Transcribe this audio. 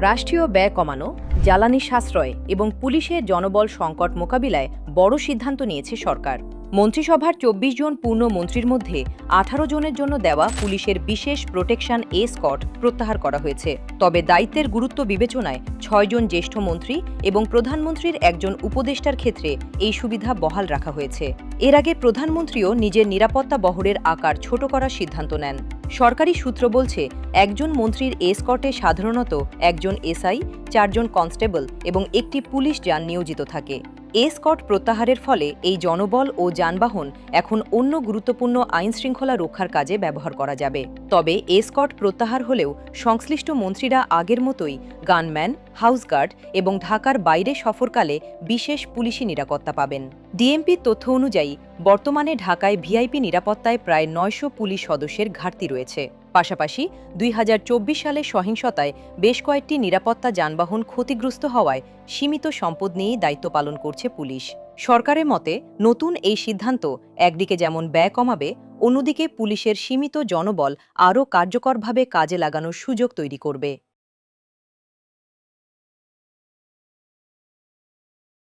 রাষ্ট্রীয় ব্যয় কমানো, জ্বালানি সাশ্রয় এবং পুলিশের জনবল সংকট মোকাবিলায় বড় সিদ্ধান্ত নিয়েছে সরকার। মন্ত্রিসভার ২৪ জন পূর্ণ মন্ত্রীর মধ্যে ১৮ জনের জন্য দেওয়া পুলিশের বিশেষ প্রোটেকশন এসকর্ট প্রত্যাহার করা হয়েছে। তবে দায়িত্বের গুরুত্ব বিবেচনায় ৬ জন জ্যেষ্ঠ মন্ত্রী এবং প্রধানমন্ত্রীর একজন উপদেষ্টার ক্ষেত্রে এই সুবিধা বহাল রাখা হয়েছে। এর আগে প্রধানমন্ত্রীও নিজের নিরাপত্তা বহরের আকার ছোট করার সিদ্ধান্ত নেন। সরকারি সূত্র বলছে, একজন মন্ত্রীর এসকর্টে সাধারণত একজন এসআই, ৪ জন কনস্টেবল এবং একটি পুলিশ যান নিয়োজিত থাকে। এসকর্ট প্রত্যাহারের ফলে এই জনবল ও যানবাহন এখন অন্য গুরুত্বপূর্ণ আইনশৃঙ্খলা রক্ষার কাজে ব্যবহার করা যাবে। তবে এসকর্ট প্রত্যাহার হলেও সংশ্লিষ্ট মন্ত্রীরা আগের মতোই গানম্যান, হাউসগার্ড এবং ঢাকার বাইরে সফরকালে বিশেষ পুলিশি নিরাপত্তা পাবেন। ডিএমপির তথ্য অনুযায়ী বর্তমানে ঢাকায় ভিআইপি নিরাপত্তায় প্রায় ৯০০ পুলিশ সদস্যের ঘাটতি রয়েছে। পাশাপাশি ২০২৪ সালে সহিংসতায় বেশ কয়েকটি নিরাপত্তা যানবাহন ক্ষতিগ্রস্ত হওয়ায় সীমিত সম্পদ নিয়েই দায়িত্ব পালন করছে পুলিশ। সরকারের মতে, নতুন এই সিদ্ধান্ত একদিকে যেমন ব্যয় কমাবে, অন্যদিকে পুলিশের সীমিত জনবল আরও কার্যকরভাবে কাজে লাগানোর সুযোগ তৈরি করবে।